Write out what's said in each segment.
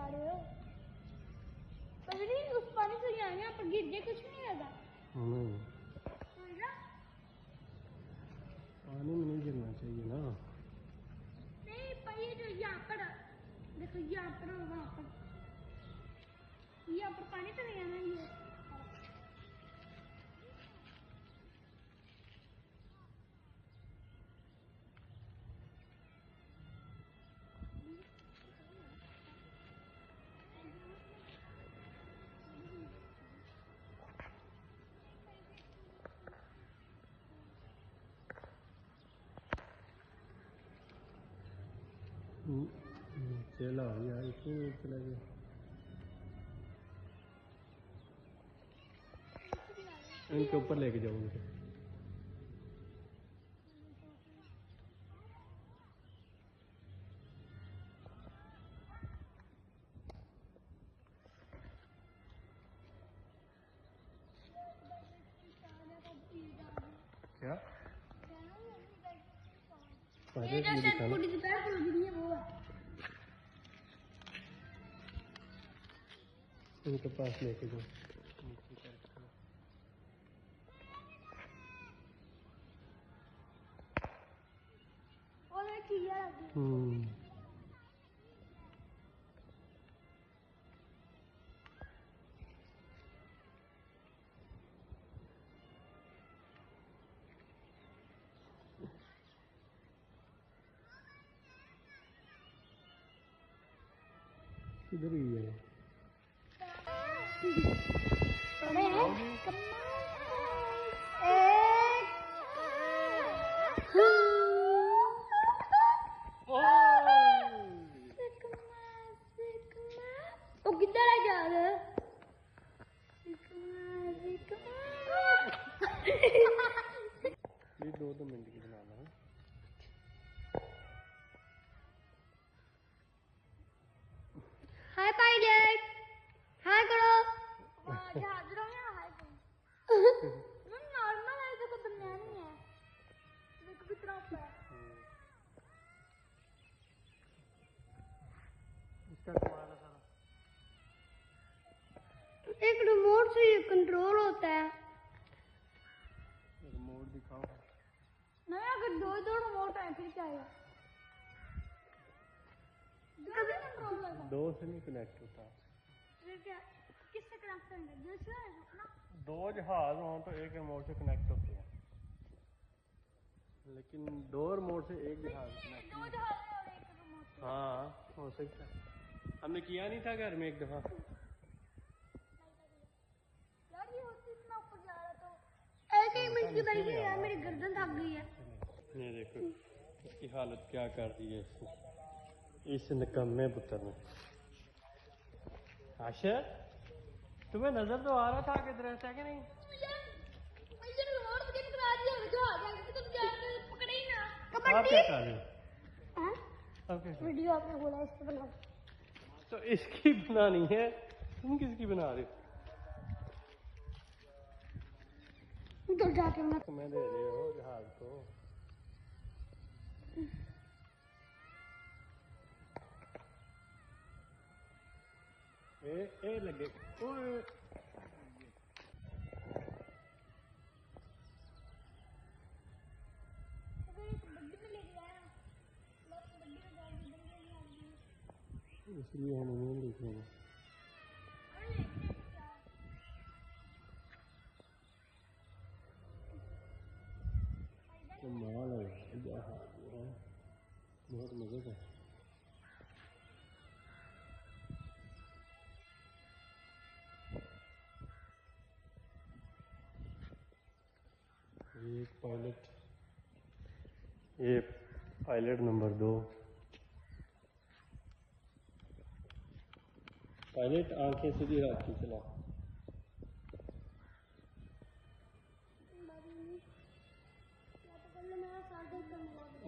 रहे हो? पर नहीं उस पानी से यहाँ पर गिर जाए कुछ नहीं होगा। पानी में नहीं गिरना चाहिए ना। नहीं पर ये जो यहाँ पर देखो यहाँ पर और वहाँ पर पानी तो नहीं आना ये। चला यार इसमें चला गया। इनके ऊपर लेके जाऊंगे। क्या इनके पास लेके जाओ। किधर ही है? वो किधर है जा रहा है? ये 2 मिनट की बनाना है। हाय पायलट, हाय करो। जहाज रहा हाय करो। नॉर्मल है, देखो दुनिया नहीं है। देखो कितना ऊपर है। इसका कमाल है सारा। एक रिमोट से ये कंट्रोल होता है। रिमोट दिखाओ। नहीं अगर दो रिमोट है फिर क्या है? दो से नहीं कनेक्ट होता। किससे कनेक्ट करेंगे? दूसरा है ना। 2 जहाज हो तो एक रिमोट से कनेक्ट होते हैं, लेकिन 2 रिमोट से एक जहाज कनेक्ट। 2 जहाज है और 1 रिमोट। हाँ हो सकता है। हमने किया नहीं था घर में एक दफा। यार ये होती इतना ऊपर जा रहा तो एक मिनट की बैठी है यार, मेरी गर्दन थक गई है। ये देखो इसकी हालत क्या कर दी है इस निकम्मे पुत्र ने। आशर तुम्हें नजर तो आ रहा था कि दरख्त है कि नहीं? आप क्या कर रहे हो? वीडियो आपने बोला इसको बनाओ। तो इसकी बनानी है, तुम किसकी बना रहे हो? उधर जाके मैं दे रहे हो जहाज को। ए लगे ओए इसलिए हम नहीं लिखेंगे। कमाल है बहुत मजे का। ये पायलट नंबर 2। पायलट आंखें सीधी रख के चला।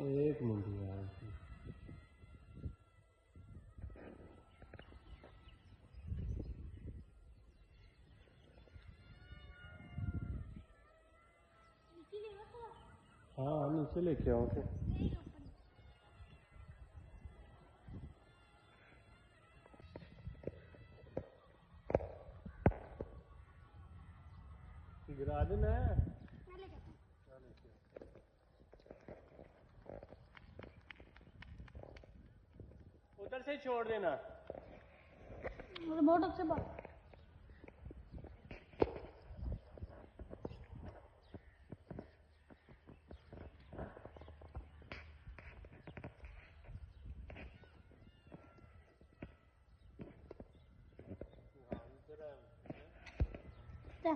एक मिनट यार, हाँ नीचे लेके आओ के। ऐसे ही छोड़ देना। रिमोट से बात क्या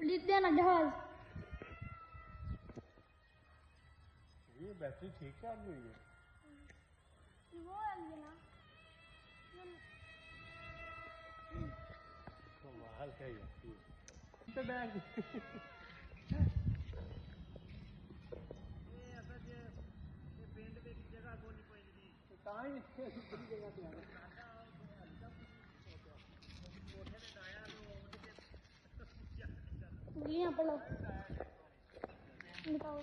लिखते ना जहाज ये बैटरी ठीक चल रही है। वो है ना कमाल का ही है। तो बैग यहाँ पर लो बताओ